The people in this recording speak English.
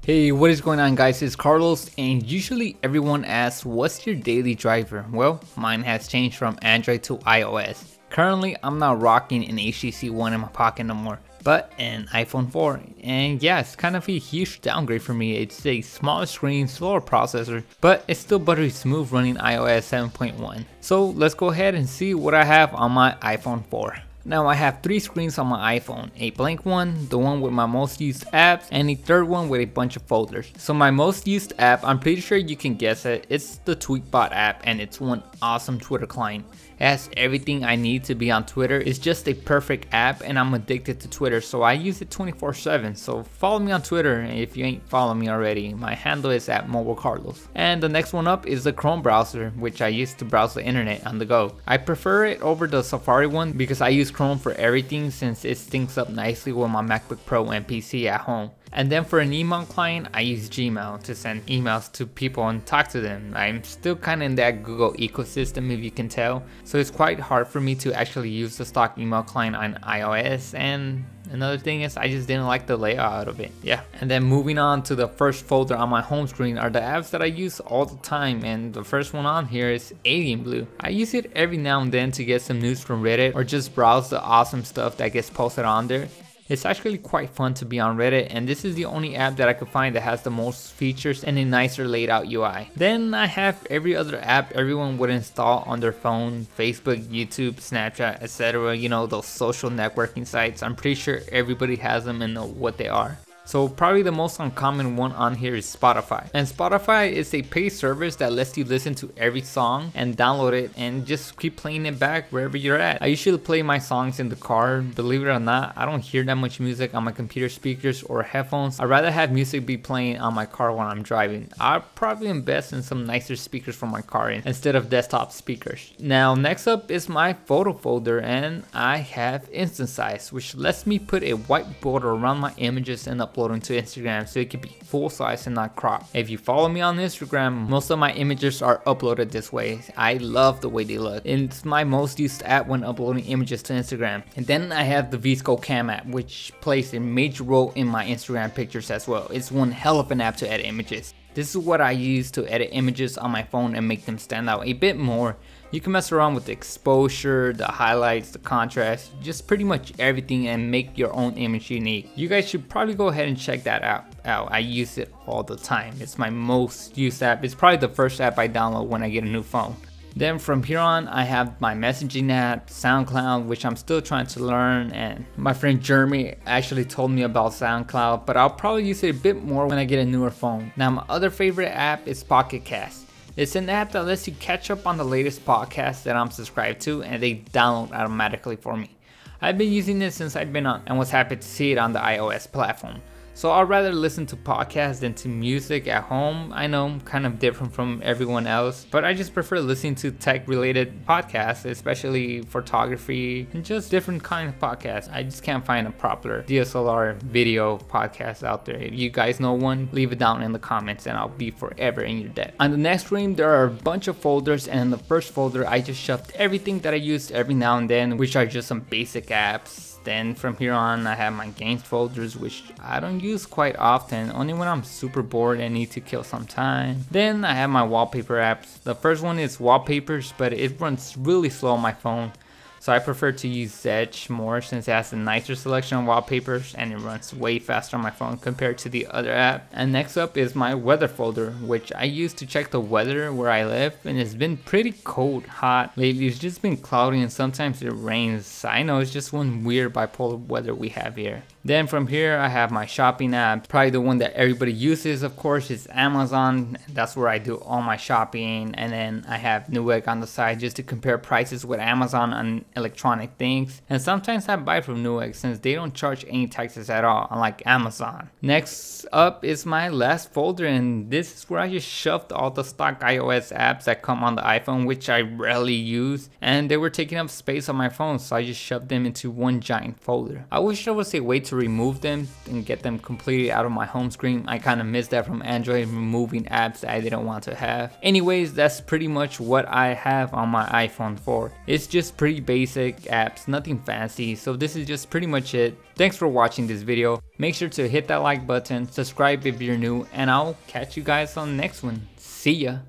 Hey, what is going on guys, it's Carlos, and usually everyone asks what's your daily driver. Well, mine has changed from Android to iOS. Currently I'm not rocking an HTC One in my pocket no more, but an iPhone 4, and yeah, it's kind of a huge downgrade for me. It's a smaller screen, slower processor, but it's still buttery smooth running iOS 7.1. So let's go ahead and see what I have on my iPhone 4. Now I have 3 screens on my iPhone, a blank one, the one with my most used apps, and a third one with a bunch of folders. So my most used app, I'm pretty sure you can guess it, it's the Tweetbot app, and it's one awesome Twitter client. It has everything I need to be on Twitter. It's just a perfect app, and I'm addicted to Twitter, so I use it 24/7. So follow me on Twitter if you ain't following me already. My handle is @MobileCarlos. And the next one up is the Chrome browser, which I use to browse the internet on the go. I prefer it over the Safari one because I use Chrome for everything since it syncs up nicely with my MacBook Pro and PC at home. And then for an email client, I use Gmail to send emails to people and talk to them. I'm still kind of in that Google ecosystem, if you can tell, so it's quite hard for me to actually use the stock email client on iOS. And another thing is I just didn't like the layout of it. Yeah. And then moving on to the first folder on my home screen are the apps that I use all the time, and the first one on here is Alien Blue. I use it every now and then to get some news from Reddit or just browse the awesome stuff that gets posted on there. It's actually quite fun to be on Reddit, and this is the only app that I could find that has the most features and a nicer laid out UI. Then I have every other app everyone would install on their phone: Facebook, YouTube, Snapchat, etc. You know, those social networking sites. I'm pretty sure everybody has them and know what they are. So probably the most uncommon one on here is Spotify. And Spotify is a paid service that lets you listen to every song and download it and just keep playing it back wherever you're at. I usually play my songs in the car. Believe it or not, I don't hear that much music on my computer speakers or headphones. I'd rather have music be playing on my car when I'm driving. I'll probably invest in some nicer speakers for my car instead of desktop speakers. Now next up is my photo folder, and I have Instant Size, which lets me put a white border around my images and upload them to Instagram so it can be full size and not cropped. If you follow me on Instagram, most of my images are uploaded this way. I love the way they look. It's my most used app when uploading images to Instagram. And then I have the VSCO Cam app, which plays a major role in my Instagram pictures as well. It's one hell of an app to edit images. This is what I use to edit images on my phone and make them stand out a bit more. You can mess around with the exposure, the highlights, the contrast, just pretty much everything, and make your own image unique. You guys should probably go ahead and check that app out. I use it all the time. It's my most used app. It's probably the first app I download when I get a new phone. Then from here on, I have my messaging app, SoundCloud, which I'm still trying to learn, and my friend Jeremy actually told me about SoundCloud, but I'll probably use it a bit more when I get a newer phone. Now my other favorite app is Pocket Cast. It's an app that lets you catch up on the latest podcasts that I'm subscribed to, and they download automatically for me. I've been using this since I've been on and was happy to see it on the iOS platform. So I'd rather listen to podcasts than to music at home. I know I'm kind of different from everyone else, but I just prefer listening to tech related podcasts, especially photography and just different kind of podcasts. I just can't find a popular DSLR video podcast out there. If you guys know one, leave it down in the comments and I'll be forever in your debt. On the next screen, there are a bunch of folders, and in the first folder, I just shoved everything that I use every now and then, which are just some basic apps. Then from here on, I have my games folders, which I don't use quite often, only when I'm super bored and need to kill some time. Then I have my wallpaper apps. The first one is wallpapers, but it runs really slow on my phone. So I prefer to use Zedge more since it has a nicer selection of wallpapers and it runs way faster on my phone compared to the other app. And next up is my weather folder, which I use to check the weather where I live, and it's been pretty cold, hot. Lately it's just been cloudy and sometimes it rains. I know, it's just one weird bipolar weather we have here. Then from here I have my shopping app. Probably the one that everybody uses, of course, is Amazon. That's where I do all my shopping. And then I have Newegg on the side just to compare prices with Amazon on electronic things. And sometimes I buy from Newegg since they don't charge any taxes at all, unlike Amazon. Next up is my last folder, and this is where I just shoved all the stock iOS apps that come on the iPhone, which I rarely use, and they were taking up space on my phone, so I just shoved them into one giant folder. I wish there was a way to to remove them and get them completely out of my home screen. I kind of missed that from Android, removing apps that I didn't want to have. Anyways, that's pretty much what I have on my iPhone 4. It's just pretty basic apps, nothing fancy. So this is just pretty much it. Thanks for watching this video. Make sure to hit that like button, subscribe if you're new, and I'll catch you guys on the next one. See ya.